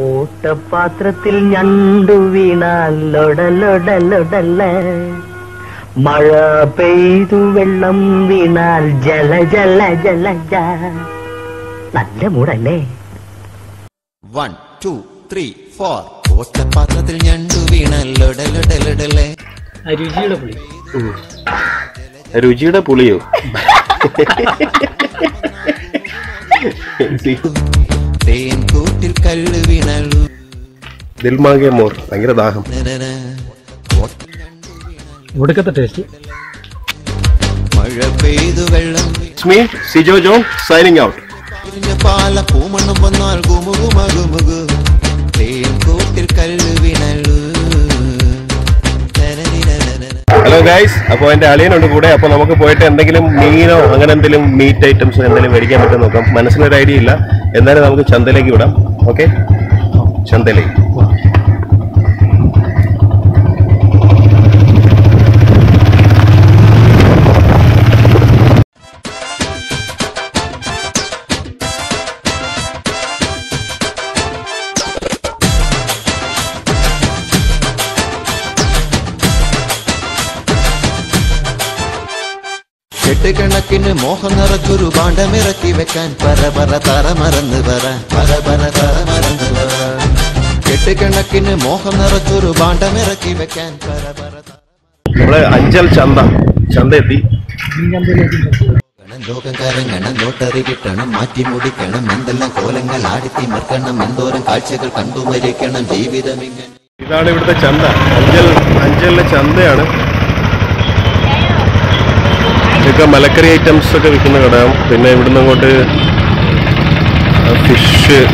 ഓട്ടപാത്രത്തിൽ ഞണ്ടു വീണാൽ ലൊടലൊടലൊടല്ല, മഴ പെയ്തു വെള്ളം വീണാൽ ജല ജല ജല ജ. നല്ല മൂടല്ലേ? 1 2 3 4 ഓട്ടപാത്രത്തിൽ ഞണ്ടു വീണാൽ ലൊടലൊടലൊടല്ലേ. രുചിയുടെ പുളി. രുചിയുടെ പുളിയോ? തേൻ കൂട്ടിൽ കല്ല് വീണാൽ ദിൽമാഗെ മോർ. ഭയങ്കര ദാഹം. ഒടുക്കത്തെ ടേസ്റ്റ്. മഴ പെയ്തു വെള്ളം മീ സിജോ ജോൺ സൈനിങ് ഔട്ട്. പാല പൂമണം വന്നാൽ ഗുമുകുമകുമുകു തേൻ കൂട്ടിൽ കല്ല് വീണാൽ. ഹലോ ഗൈസ്, അപ്പോൾ എൻ്റെ അളിയനുണ്ട് കൂടെ. അപ്പോൾ നമുക്ക് പോയിട്ട് എന്തെങ്കിലും മീനോ അങ്ങനെ എന്തെങ്കിലും മീറ്റ് ഐറ്റംസോ എന്തെങ്കിലും മേടിക്കാൻ പറ്റും നോക്കാം. മനസ്സിലൊരു ഐഡിയ ഇല്ല, എന്നാലും നമുക്ക് ചന്തയിലേക്ക് വിടാം. ഓക്കെ, ചന്തയിലേക്ക്. കെട്ടുകണക്കിന് മോഹം നിറച്ചൊരു ഭാണ്ഡമിറക്കി വെക്കാൻ പറ പറ തറ മറന്ന് പറ പറ പറ തറ മറന്ന് പറ. കെട്ടുകണക്കിന് മോഹം നിറച്ചൊരു ഭാണ്ഡമിറക്കി വെക്കാൻ പറ പറ. നമ്മള് അഞ്ചൽ ചന്ത എത്തി. ലോകം കറങ്ങണം, ലോട്ടറി കിട്ടണം, മാറ്റി മുടിക്കണം, എന്തെല്ലാം കോലങ്ങൾ ആടിത്തിമർക്കണം, എന്തോരം കാഴ്ചകൾ കണ്ടു മരിക്കണം ജീവിതം ഇങ്ങനെ. ഇതാണ് ഇവിടുത്തെ ചന്ത. അഞ്ചലിലെ ചന്തയാണ്. ഇതൊക്കെ മലക്കറി ഐറ്റംസ് ഒക്കെ വിൽക്കുന്ന കടയാവും. പിന്നെ ഇവിടുന്ന് അങ്ങോട്ട്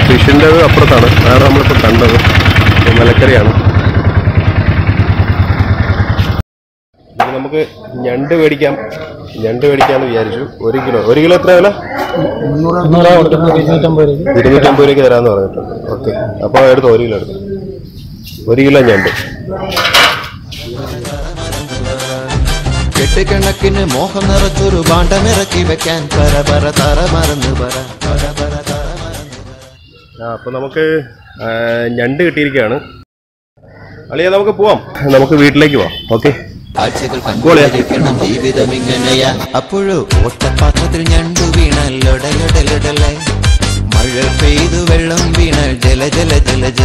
ഫിഷിൻ്റെ അപ്പുറത്താണ്. അതാണ് നമ്മളിപ്പോൾ കണ്ടത്. മലക്കറിയാണ്. ഇത് നമുക്ക് ഞണ്ട് മേടിക്കാമെന്ന് വിചാരിച്ചു. 1 കിലോ എത്ര വില? 250 രൂപയ്ക്ക് തരാമെന്ന് പറഞ്ഞിട്ടുണ്ട്. ഓക്കെ, അപ്പോൾ എടുത്തു 1 കിലോ എടുത്തു. 1 കിലോ ഞണ്ട്. കെട്ടുകണക്കിന് മോഹം നിറച്ചൊരു ഭാണ്ഡമിറക്കി വെക്കാൻ പറ പറ തറ മറന്ന് പറ പറ പറ തറ മറന്ന് പറ. അപ്പോൾ നമുക്ക് ഞണ്ട് കിട്ടിയിരിക്കുകയാണ്. അളിയ നമുക്ക് പോവാം, നമുക്ക് വീട്ടിലേക്ക് പോവാം. ഓക്കെ, കാഴ്ചകൾ കണ്ടുകൊണ്ടിരിക്കണം ജീവിതം ഇങ്ങനെയാ. അപ്പോഴോ ഓട്ടപാത്രത്തിൽ ഞണ്ടു വീണാൽ ലൊടലൊടലൊടലേ, മഴ പെയ്തു വെള്ളം വീണാൽ ജല ജല ജലജ.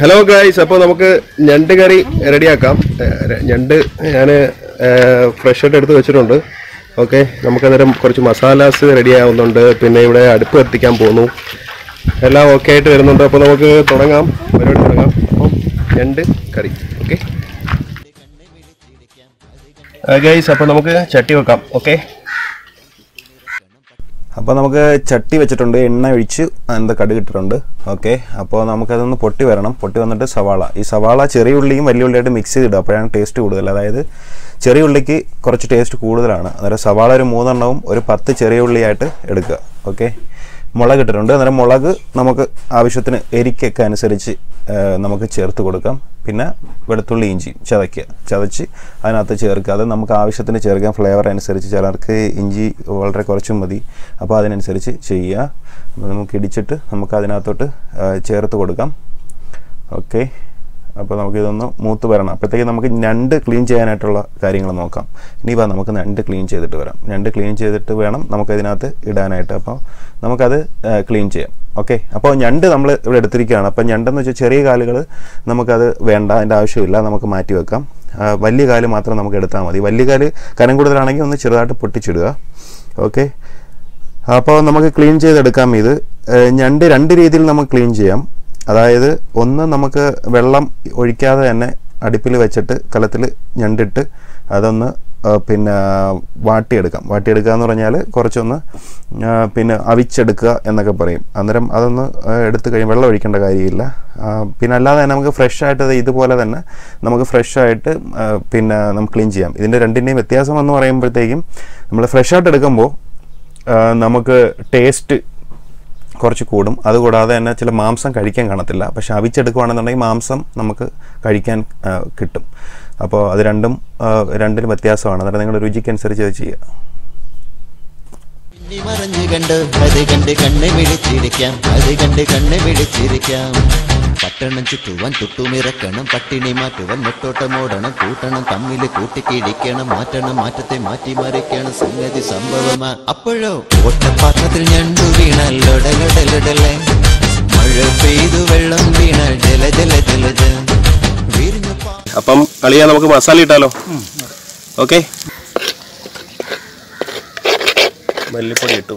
ഹലോ ഗൈസ്, അപ്പോൾ നമുക്ക് ഞണ്ട് കറി റെഡിയാക്കാം. ഞണ്ട് ഞാൻ ഫ്രഷ് ആയിട്ട് എടുത്ത് വെച്ചിട്ടുണ്ട്. ഓക്കെ, നമുക്കന്നേരം കുറച്ച് മസാലാസ് റെഡി ആവുന്നുണ്ട്. പിന്നെ ഇവിടെ അടുപ്പ് കത്തിക്കാൻ പോകുന്നു. എല്ലാം ഓക്കെ ആയിട്ട് വരുന്നുണ്ട്. അപ്പോൾ നമുക്ക് പരിപാടി തുടങ്ങാം. അപ്പം ഞണ്ട് കറി. ഓക്കെ ഗൈസ്, അപ്പോൾ നമുക്ക് ചട്ടി വെക്കാം. ഓക്കെ, അപ്പോൾ നമുക്ക് ചട്ടി വെച്ചിട്ടുണ്ട്, എണ്ണ ഒഴിച്ച് കടുക് ഇട്ടിട്ടുണ്ട്. ഓക്കെ, അപ്പോൾ നമുക്കതൊന്ന് പൊട്ടി വരണം. പൊട്ടി വന്നിട്ട് ഈ സവാള ചെറിയ ഉള്ളിയും വലിയ ഉള്ളിയായിട്ട് മിക്സ് ചെയ്തിടുക. അപ്പോഴാണ് ടേസ്റ്റ് കൂടുതൽ. അതായത് ചെറിയ ഉള്ളിക്ക് കുറച്ച് ടേസ്റ്റ് കൂടുതലാണ്. അന്നേരം സവാള ഒരു 3 എണ്ണവും ഒരു 10 ചെറിയ ഉള്ളിയായിട്ട് എടുക്കുക. ഓക്കെ, മുളക് ഇട്ടിട്ടുണ്ട്. അന്നേരം മുളക് നമുക്ക് ആവശ്യത്തിന് എരിക്കൊക്കെ അനുസരിച്ച് നമുക്ക് ചേർത്ത് കൊടുക്കാം. പിന്നെ വെളുത്തുള്ളി ഇഞ്ചി ചതച്ച് അതിനകത്ത് ചേർക്കുക. അത് നമുക്ക് ആവശ്യത്തിന് ചേർക്കാം. ഫ്ലേവർ അനുസരിച്ച് ചിലർക്ക് ഇഞ്ചി വളരെ കുറച്ചും മതി. അപ്പോൾ അതിനനുസരിച്ച് ചെയ്യുക. നമുക്ക് ഇടിച്ചിട്ട് നമുക്ക് അതിനകത്തോട്ട് ചേർത്ത് കൊടുക്കാം. ഓക്കെ, അപ്പോൾ നമുക്കിതൊന്ന് മൂത്ത് വരണം. അപ്പോഴത്തേക്ക് നമുക്ക് ഞണ്ട് ക്ലീൻ ചെയ്യാനായിട്ടുള്ള കാര്യങ്ങൾ നോക്കാം. ഇനിയിപ്പോൾ നമുക്ക് ഞണ്ട് ക്ലീൻ ചെയ്തിട്ട് വരാം. ഞണ്ട് ക്ലീൻ ചെയ്തിട്ട് വേണം നമുക്കതിനകത്ത് ഇടാനായിട്ട്. അപ്പോൾ നമുക്കത് ക്ലീൻ ചെയ്യാം. ഓക്കെ, അപ്പോൾ ഞണ്ട് നമ്മൾ ഇവിടെ എടുത്തിരിക്കുകയാണ്. അപ്പോൾ ഞണ്ടെന്ന് വെച്ചാൽ ചെറിയ കാലുകൾ നമുക്കത് വേണ്ട, അതിൻ്റെ ആവശ്യമില്ല, നമുക്ക് മാറ്റി വെക്കാം. വലിയ കാല് മാത്രം നമുക്ക് എടുത്താൽ മതി. വലിയ കാല് കനം കൂടുതലാണെങ്കിൽ ഒന്ന് ചെറുതായിട്ട് പൊട്ടിച്ചിടുക. ഓക്കെ, അപ്പോൾ നമുക്ക് ക്ലീൻ ചെയ്തെടുക്കാം. ഇത് ഞണ്ട് 2 രീതിയിൽ നമുക്ക് ക്ലീൻ ചെയ്യാം. അതായത് ഒന്ന്, നമുക്ക് വെള്ളം ഒഴിക്കാതെ തന്നെ അടുപ്പിൽ വെച്ചിട്ട് കലത്തിൽ ഞണ്ടിട്ട് അതൊന്ന് പിന്നെ വാട്ടിയെടുക്കുക എന്ന് പറഞ്ഞാൽ കുറച്ചൊന്ന് പിന്നെ അവിച്ചെടുക്കുക എന്നൊക്കെ പറയും. അന്നേരം അതൊന്ന് എടുത്ത് കഴിയും, വെള്ളം ഒഴിക്കേണ്ട കാര്യമില്ല. പിന്നെ അല്ലാതെ തന്നെ നമുക്ക് ഫ്രഷായിട്ട് ഇതുപോലെ തന്നെ നമുക്ക് ഫ്രഷായിട്ട് പിന്നെ നമുക്ക് ക്ലീൻ ചെയ്യാം. ഇതിൻ്റെ രണ്ടിൻ്റെയും വ്യത്യാസം എന്ന് പറയുമ്പോഴത്തേക്കും നമ്മൾ ഫ്രഷായിട്ട് എടുക്കുമ്പോൾ നമുക്ക് ടേസ്റ്റ് കുറച്ച് കൂടും. അതുകൂടാതെ തന്നെ ചില മാംസം കഴിക്കാൻ കാണത്തില്ല. പക്ഷെ അവിച്ചെടുക്കുകയാണെന്നുണ്ടെങ്കിൽ മാംസം നമുക്ക് കഴിക്കാൻ കിട്ടും. അപ്പോൾ അത് രണ്ടിനും വ്യത്യാസമാണ്. അന്നേരം നിങ്ങളുടെ രുചിക്കനുസരിച്ച് അത് ചെയ്യുക. മറഞ്ഞു കണ്ടു അത് കണ്ട് കണ്ണെ വിളിച്ചിരിക്കാം, അത് കണ്ട് കണ്ണെ വിളിച്ചിരിക്കാം. പട്ടണം ചുറ്റുവാൻ തൊട്ടുമിറക്കണം, പട്ടിണി മാറ്റുവാൻ നെട്ടോട്ടമോടണം, കൂട്ടണം തമ്മിൽ കൂട്ടിക്കിടിക്കണം, മാറ്റണം മാറ്റത്തെ മാറ്റി മറിക്കണം, സംഗതി സംഭവമാ. അപ്പോഴോ ഒട്ടപ്പാത്രത്തിൽ ഞണ്ടു വീണാൽ ലൊടലൊടലൊടലെ, മഴ പെയ്തു വെള്ളം വീണാൽ ജല ജല ജലജ വിരിഞ്ഞു. അപ്പം അളിയാ നമുക്ക് മസാല ഇട്ടാലോ? ഓക്കെ, മല്ലിപ്പൊടി ഇട്ടു.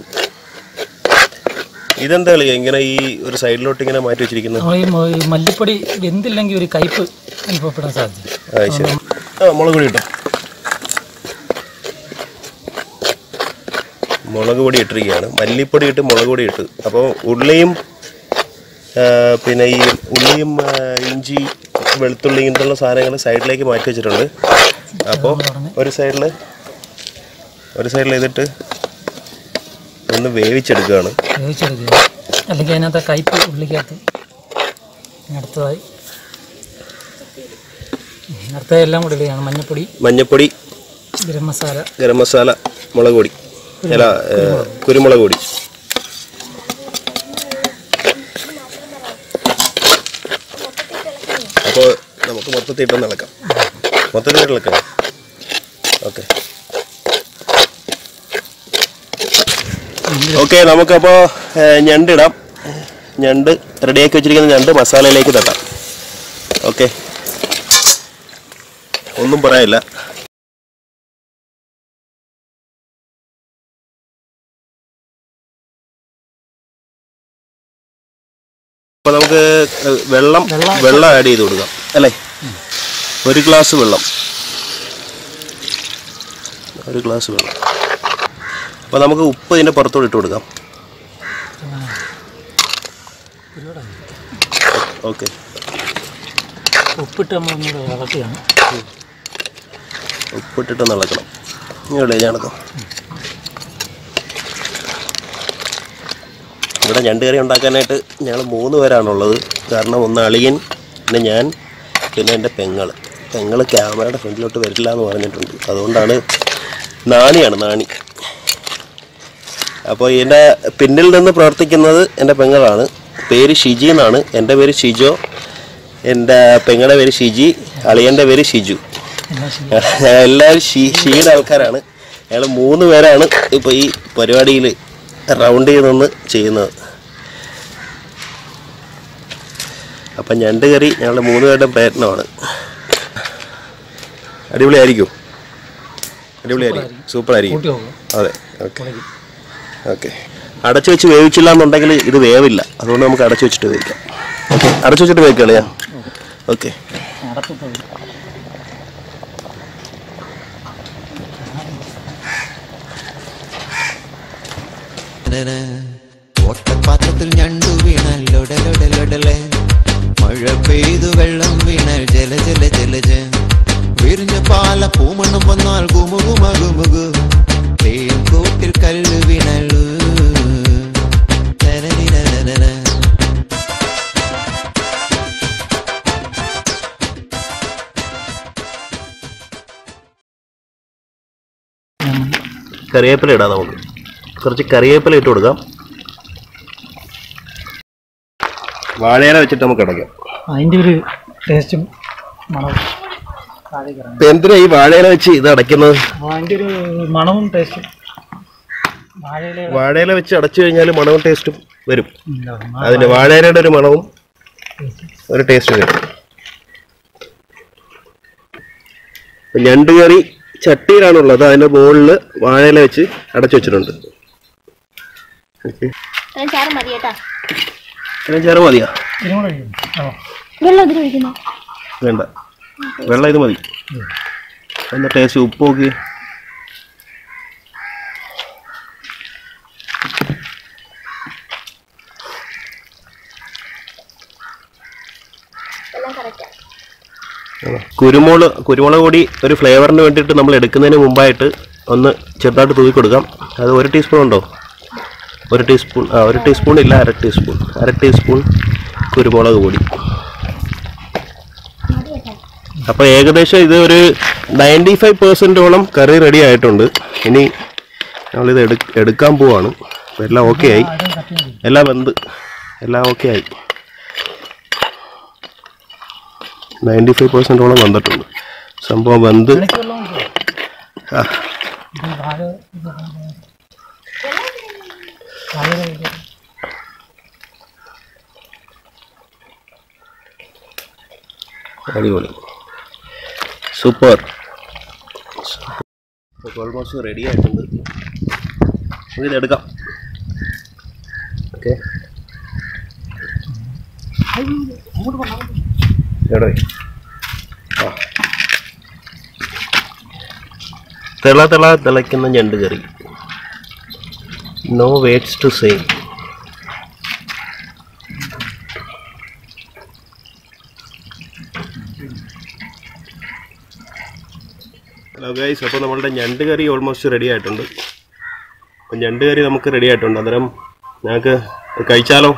ഇതെന്താ കളിയാ ഇങ്ങനെ ഈ ഒരു സൈഡിലോട്ട് ഇങ്ങനെ മാറ്റി വെച്ചിരിക്കുന്നത്? മല്ലിപ്പൊടി വെന്തില്ലെങ്കിൽ ഒരു കയ്പ് അനുഭവപ്പെടാൻ സാധ്യത. ശരി. മുളക് പൊടി ഇട്ടോ. മുളക് പൊടി ഇട്ടിരിക്കുകയാണ്. മല്ലിപ്പൊടി ഇട്ട് മുളക് പൊടി ഇട്ട്. അപ്പോൾ ഉള്ളിയും പിന്നെ ഈ ഉള്ളിയും ഇഞ്ചി വെളുത്തുള്ളി ഇങ്ങനത്തുള്ള സാധനങ്ങൾ സൈഡിലേക്ക് മാറ്റി വെച്ചിട്ടുണ്ട്. അപ്പോൾ ഒരു സൈഡിൽ ഇതിട്ട് ഒന്ന് വേവിച്ചെടുക്കുകയാണ്. അല്ലെങ്കിൽ അതിനകത്ത് കയ്പ് ഉള്ളിക്കകത്ത്. അടുത്തതെല്ലാം കൂടി ഇടുകയാണ്. മഞ്ഞപ്പൊടി, ഗരം മസാല, മുളക് പൊടി, കുരുമുളക് പൊടി. അപ്പോൾ നമുക്ക് മൊത്തത്തിൽ ഇട്ടൊന്ന് ഇളക്കാം. ഓക്കെ, നമുക്കപ്പോൾ ഞണ്ടിടാം. ഞണ്ട് റെഡിയാക്കി വെച്ചിരിക്കുന്ന ഞണ്ട് മസാലയിലേക്ക് തട്ടാം. ഓക്കെ, ഒന്നും പറയാനില്ല. അപ്പോൾ നമുക്ക് വെള്ളം ആഡ് ചെയ്ത് കൊടുക്കാം അല്ലേ? ഒരു ഗ്ലാസ് വെള്ളം. അപ്പോൾ നമുക്ക് ഉപ്പ് ഇതിൻ്റെ പുറത്തോട്ട് ഇട്ട് കൊടുക്കാം. ഓക്കെ, ഉപ്പിട്ട് ഉപ്പിട്ടിട്ടൊന്ന് ഇളക്കണം. ഇവിടെ ഞാനതോ ഇവിടെ ഞണ്ട് കറി ഉണ്ടാക്കാനായിട്ട് ഞങ്ങൾ 3 പേരാണുള്ളത്. കാരണം ഒന്ന് അളിയൻ, പിന്നെ ഞാൻ, പിന്നെ എൻ്റെ പെങ്ങൾ ക്യാമറയുടെ ഫ്രണ്ടിലോട്ട് വരില്ല എന്ന് പറഞ്ഞിട്ടുണ്ട്. അതുകൊണ്ടാണ് നാണി. അപ്പോൾ എൻ്റെ പിന്നിൽ നിന്ന് പ്രവർത്തിക്കുന്നത് എൻ്റെ പെങ്ങളാണ്. പേര് ഷിജി എന്നാണ്. എൻ്റെ പേര് ഷിജോ, എൻ്റെ പെങ്ങളുടെ പേര് ഷിജി, അളിയൻ്റെ പേര് ഷിജു. എല്ലാവരും ഷീയുടെ ആൾക്കാരാണ്. ഞങ്ങൾ 3 പേരാണ് ഇപ്പോൾ ഈ പരിപാടിയിൽ റൗണ്ട് ചെയ്ത് നിന്ന് ചെയ്യുന്നത്. അപ്പം ഞണ്ട് കറി ഞങ്ങളുടെ 3 പേരുടെ പ്രയത്നമാണ്. അടിപൊളിയായിരിക്കും, സൂപ്പറായിരിക്കും. അതെ, ഓക്കെ. അടച്ചു വെച്ച് വേവിച്ചില്ല എന്നുണ്ടെങ്കിൽ ഇത് വേവില്ല. അതുകൊണ്ട് നമുക്ക് അടച്ചു വെച്ചിട്ട് വേവിക്കാം. ഓക്കെ, അടച്ചു വെച്ചിട്ട് വേവിക്കാം. ഓക്കെ, ഒട്ടപ്പാത്രത്തിൽ ഞണ്ടു വീണാൽ ലൊടലൊടലൊടലെ, മഴ പെയ്തു വെള്ളം വീണാൽ ജല ജല ജലജ വിരിഞ്ഞ പാല പൂമണ്ണം വന്നാൽ ഗുമുകുമകുമുകു, തേൻ കൂട്ടിൽ കല്ല് വീണാൽ കറിവേപ്പില ഇടാം. നമുക്ക് കുറച്ച് കറിവേപ്പില ഇട്ട് കൊടുക്കാം. വാഴയില വെച്ചിട്ട് നമുക്ക് അടയ്ക്കാം. അതിൻ്റെ ഒരു ടേസ്റ്റും മണവും. എന്തിനാ ഈ വാഴയില വെച്ച് ഇത് അടയ്ക്കുന്നത്? അതിൻ്റെ ഒരു മണവും ടേസ്റ്റും. വാഴയില വെച്ച് അടച്ചു കഴിഞ്ഞാൽ മണവും ടേസ്റ്റും വരും. അതിന് വാഴയിലയുടെ ഒരു മണവും ഒരു ടേസ്റ്റ് വരും. ഞണ്ട് കറി ചട്ടിയിലാണുള്ളത്. അതിന്റെ മുകളിൽ വാഴയില വെച്ച് അടച്ചു വെച്ചിട്ടുണ്ട്. ചാറ് മതിയാ? വേണ്ട, വെള്ളം ഇത് മതി. എന്താ ടേസ്റ്റ്? ഉപ്പ് നോക്കി. കുരുമുളക് പൊടി ഒരു ഫ്ലേവറിന് വേണ്ടിയിട്ട് നമ്മൾ എടുക്കുന്നതിന് മുമ്പായിട്ട് ഒന്ന് ചെറുതായിട്ട് തൂക്കി കൊടുക്കാം. അത് 1 ടീസ്പൂൺ ഉണ്ടോ? 1 ടീസ്പൂൺ. 1 ടീസ്പൂൺ ഇല്ല, 1/2 ടീസ്പൂൺ കുരുമുളക് പൊടി. അപ്പോൾ ഏകദേശം ഇത് ഒരു 95% കറി റെഡി ആയിട്ടുണ്ട്. ഇനി നമ്മളിത് എടുക്കാൻ പോവാണ്. അപ്പോൾ എല്ലാം ഓക്കെ ആയി, എല്ലാം വെന്ത് എല്ലാം ഓക്കെ ആയി. 95% വന്നിട്ടുണ്ട് സംഭവം വെന്ത്. അടിപൊളി, സൂപ്പർ. ഓൾമോസ്റ്റ് റെഡി ആയിട്ടുണ്ട്. ഇതെടുക്കാം. ഓക്കെ, തിളയ്ക്കുന്ന ഞണ്ട് കറി. No words to say. Hello guys, അപ്പോൾ നമ്മളുടെ ഞണ്ട് കറി ഓൾമോസ്റ്റ് റെഡി ആയിട്ടുണ്ട്. അപ്പം ഞണ്ട് കറി നമുക്ക് റെഡി ആയിട്ടുണ്ട്. അന്നേരം ഞങ്ങൾക്ക് കഴിച്ചാലോ?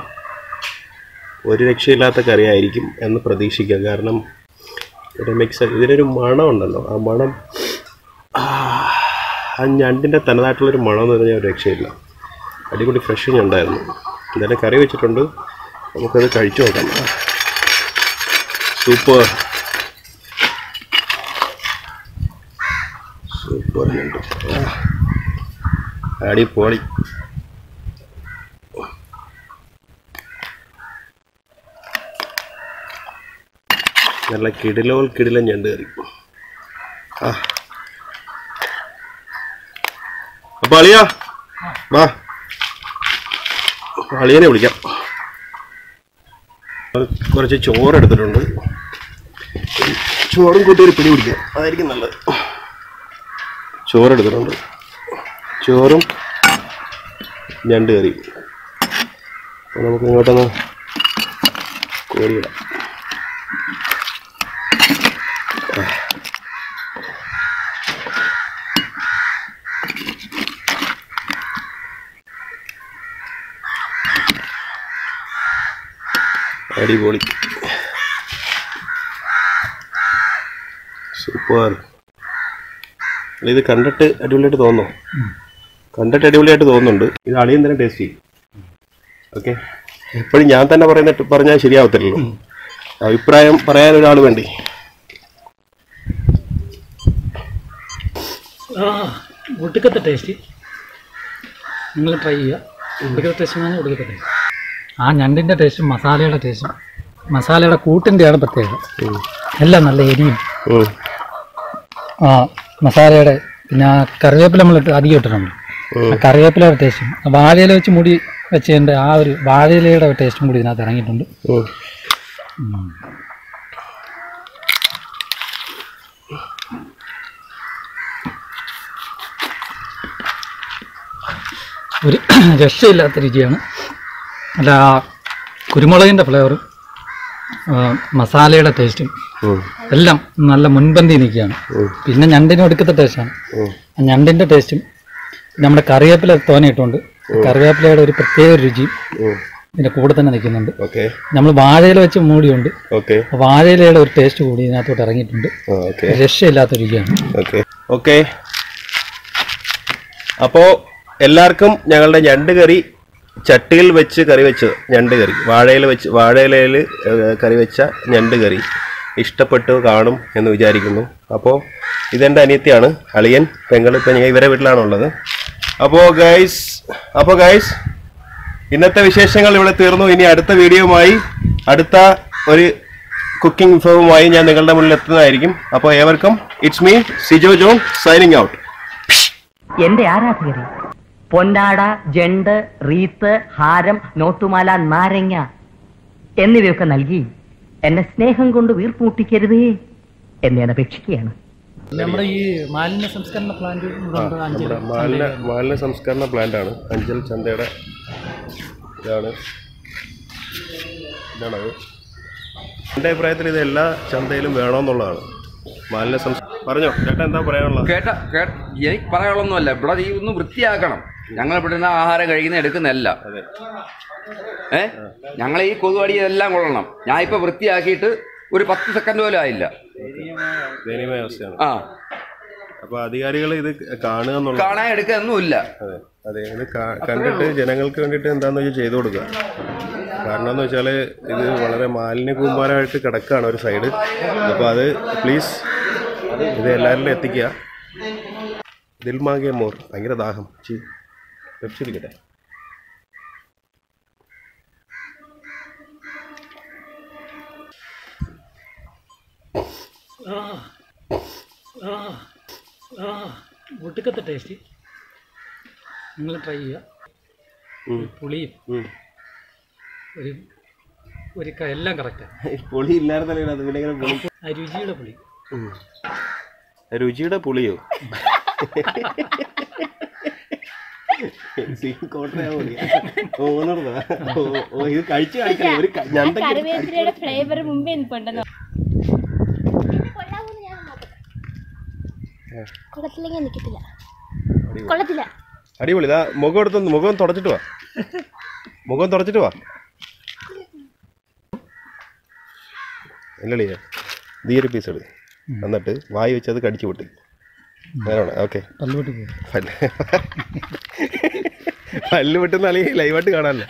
ഒരു രക്ഷയില്ലാത്ത കറിയായിരിക്കും എന്ന് പ്രതീക്ഷിക്കാം. കാരണം ഒരു മിക്സ്, ഇതിനൊരു മണം ഉണ്ടല്ലോ. ആ മണം, ആ ഞണ്ടിൻ്റെ തനതായിട്ടുള്ളൊരു മണം എന്ന് പറഞ്ഞാൽ ഒരു രക്ഷയില്ല. അടിപൊളി ഫ്രഷ് ഞണ്ടായിരുന്നു. എന്തായാലും കറി വെച്ചിട്ടുണ്ട്, നമുക്കത് കഴിച്ചു നോക്കാം. സൂപ്പർ സൂപ്പർ ഞണ്ട്, അടിപൊളി. നല്ല കിടിലൻ ഞണ്ട് കറി. അപ്പൊ അളിയാ വാ, അളിയനെ വിളിക്കാം. കുറച്ച് ചോറെടുത്തിട്ടുണ്ട്, ചോറും കൂട്ടി ഒരു പിടി പിടിക്കാം, അതായിരിക്കും നല്ലത്. ചോറെടുത്തിട്ടുണ്ട്, ചോറും ഞണ്ട് കറി. നമുക്ക് ഇങ്ങോട്ടൊന്ന് കോരിയിടാം. അടിപൊളി, സൂപ്പർ. ഇത് കണ്ടിട്ട് അടിപൊളിയായിട്ട് തോന്നുന്നു. കണ്ടിട്ട് അടിപൊളിയായിട്ട് തോന്നുന്നുണ്ട്. ഇത് അളിയൻ തന്നെ ടേസ്റ്റ് ചെയ്യും. ഓക്കെ, എപ്പോഴും ഞാൻ തന്നെ പറഞ്ഞാൽ ശരിയാവത്തില്ലല്ലോ. അഭിപ്രായം പറയാൻ ഒരാൾ വേണ്ടി. ഒടുക്കത്തെ ടേസ്റ്റ് നിങ്ങൾ ട്രൈ ചെയ്യുക. ഒടുക്കത്തെ ടേസ്റ്റ് എന്ന് പറഞ്ഞാൽ ഒടുക്കത്തെ ടേസ്റ്റ്. ആ ഞണ്ടിൻ്റെ ടേസ്റ്റും മസാലയുടെ ടേസ്റ്റും, മസാലയുടെ കൂട്ടിൻ്റെയാണ് പ്രത്യേകത. എല്ലാം നല്ല എരിയും ആ മസാലയുടെ. പിന്നെ ആ കറിവേപ്പില നമ്മളിട്ട് അധികം ഇട്ടിട്ടുണ്ട്. ആ കറിവേപ്പിലയുടെ ടേസ്റ്റും വാഴയില വെച്ച് മുടി വെച്ചതിൻ്റെ ആ ഒരു വാഴയിലയുടെ ടേസ്റ്റും കൂടി ഇതിനകത്ത് ഇറങ്ങിയിട്ടുണ്ട്. ഒരു രക്ഷയില്ലാത്ത രുചിയാണ്. അല്ല, കുരുമുളകിൻ്റെ ഫ്ലേവറും മസാലയുടെ ടേസ്റ്റും എല്ലാം നല്ല മുൻപന്തി നിൽക്കുകയാണ്. പിന്നെ ഞണ്ടിന് എടുക്കത്തെ ടേസ്റ്റാണ്. ഞണ്ടിൻ്റെ ടേസ്റ്റും നമ്മുടെ കറിവേപ്പില തോന്നിയിട്ടുണ്ട്. കറിവേപ്പിലയുടെ ഒരു പ്രത്യേക രുചിയും ഇതിൻ്റെ കൂടെ തന്നെ നിൽക്കുന്നുണ്ട്. നമ്മൾ വാഴയില വെച്ച് മൂടിയുണ്ട്. വാഴയിലയുടെ ഒരു ടേസ്റ്റ് കൂടി ഇതിനകത്തോട്ട് ഇറങ്ങിയിട്ടുണ്ട്. രക്ഷയില്ലാത്ത രുചിയാണ്. ഓക്കെ, അപ്പോൾ എല്ലാവർക്കും ഞങ്ങളുടെ ഞണ്ട് കറി, ചട്ടിയിൽ വെച്ച് കറി വെച്ചത് ഞണ്ട് കറി, വാഴയിലയിൽ കറി വെച്ച ഞണ്ട് കറി ഇഷ്ടപ്പെട്ടു കാണും എന്ന് വിചാരിക്കുന്നു. അപ്പോൾ ഇതെൻ്റെ അനിയത്തിയാണ്, അളിയൻ പെങ്ങൾ. ഇപ്പം ഞാൻ ഇവരെ വീട്ടിലാണുള്ളത്. അപ്പോൾ ഗൈസ് ഇന്നത്തെ വിശേഷങ്ങൾ ഇവിടെ തീർന്നു. ഇനി അടുത്ത വീഡിയോയുമായി, അടുത്ത ഒരു കുക്കിംഗ് വിഭവവുമായി ഞാൻ നിങ്ങളുടെ മുന്നിൽ എത്തുന്നതായിരിക്കും. അപ്പോൾ ഏവർക്കും it's me Sijo John signing out. എന്റെ ആരാധകരെ, പൊന്നാട, ജണ്ട്, റീത്ത്, ഹാരം, നോട്ടുമാല, നാരങ്ങ എന്നിവയൊക്കെ നൽകി എന്നെ സ്നേഹം കൊണ്ട് വീർപ്പൂട്ടിക്കരുതേ എന്ന് ഞാൻ അപേക്ഷിക്കുകയാണ്. നമ്മുടെ ഈ മാലിന്യ സംസ്കരണ പ്ലാന്റ്, മാലിന്യ സംസ്കരണ പ്ലാന്റ് ആണ് അഞ്ചൽ ചന്തയുടെ. ഇതാണത്. എൻ്റെ അഭിപ്രായത്തിൽ ഇത് എല്ലാ ചന്തയിലും വേണമെന്നുള്ളതാണ്. മാലിന്യ പറഞ്ഞോ ചേട്ടാ, എന്താ പറയാനുള്ളത്? എനിക്ക് പറയാനുള്ളൊന്നുമല്ല. ഇവിടെ ഈ ഒന്ന് വൃത്തിയാക്കണം. ഞങ്ങൾ ഇവിടുന്ന് ആഹാരം കഴിക്കുന്ന എടുക്കുന്നതല്ല. ഞങ്ങൾ ഈ കൊതുകടി എല്ലാം കൊള്ളണം. ഞാൻ ഇപ്പൊ വൃത്തിയാക്കിയിട്ട് ഒരു 10 സെക്കൻഡ് പോലും ആയില്ല. ദയനീയമായ അവസ്ഥയാണ്. ആ, അപ്പൊ അധികാരികൾ ഇത് കാണുക എന്നുള്ള കാണാൻ എടുക്കൊന്നുമില്ല. അതെ അതെ, ഇത് കണ്ടിട്ട് ജനങ്ങൾക്ക് വേണ്ടിയിട്ട് എന്താന്ന് വെച്ചാൽ ചെയ്തു കൊടുക്കുക. കാരണം എന്ന് വെച്ചാൽ ഇത് വളരെ മാലിന്യ കൂമ്പാരമായിട്ട് കിടക്കുകയാണ് ഒരു സൈഡ്. അപ്പോൾ അത് പ്ലീസ് ഇത് എല്ലാവരിലും എത്തിക്കുക. ദിൽമാഗെ മോർ, ഭയങ്കര ദാഹം. വെച്ചിരിക്കട്ടെ. ഒടുക്കത്തെ ടേസ്റ്റ്. നിങ്ങൾ ട്രൈ ചെയ്യുക. പുളിയും എല്ലാം കറക്റ്റാണ്. പുളി ഇല്ലായിരുന്നല്ലോ. ആ രുചിയുടെ പുളി. രുചിയുടെ പുളിയോ? ഇത് കഴിച്ചു കറിവേപ്പിലയുടെ ഫ്ലേവർ മുമ്പേ നിൽപ്പുണ്ടെന്നോ. കൊള്ളത്തില്ലെങ്കിൽ നിൽക്കത്തില്ല. കൊള്ളത്തില്ല. അടിപൊളി. ഇതാ മുഖം എടുത്തൊന്ന് മുഖം തുടച്ചിട്ട് വാ. മുഖം തുടച്ചിട്ട് വാ. ഇല്ലല്ലേ, നീ ഒരു പീസ് എടുത്ത് എന്നിട്ട് വായി വെച്ചത് കടിച്ചു പൊട്ടി. അങ്ങനെയാണ്. ഓക്കെ, പല്ല് വെട്ടുന്ന അല്ലെങ്കിൽ ലൈവായിട്ട് കാണാനല്ലോ.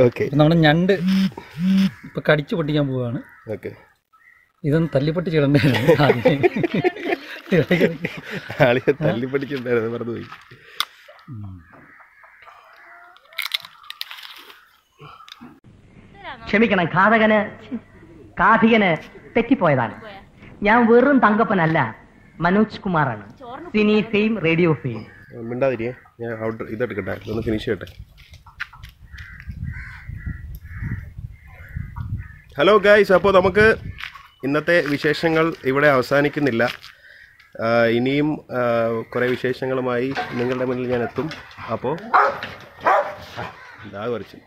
ഓക്കെ, നമ്മുടെ ഞണ്ട് ഇപ്പൊ കടിച്ചു പൊട്ടിക്കാൻ പോവാണ്. ഓക്കെ, ഇതൊന്ന് തല്ലിപ്പൊട്ടിച്ചിടണ്ടായിരുന്നു. ആളിയെ തല്ലിപ്പൊട്ടിച്ചിട്ടുണ്ടായിരുന്നു, മറന്നുപോയി. ക്ഷമിക്കണം, കാഥികന് തെറ്റിപ്പോയതാണ്. ഞാൻ വെറും തങ്കപ്പനല്ല, മനോജ് കുമാറാണ്. Cine fame, radio fame. മിണ്ടാതിരിയേ, ഞാൻ ഔട്ട് ഇതെടുക്കട്ടെ, ഇതൊന്ന് ഫിനിഷ് ചെയ്യട്ടെ. ഹലോ ഗൈസ്, അപ്പോൾ നമുക്ക് ഇന്നത്തെ വിശേഷങ്ങൾ ഇവിടെ അവസാനിക്കുന്നില്ല. ഇനിയും കുറേ വിശേഷങ്ങളുമായി നിങ്ങളുടെ മുന്നിൽ ഞാൻ എത്തും. അപ്പോൾ ഇതാ കുറച്ച്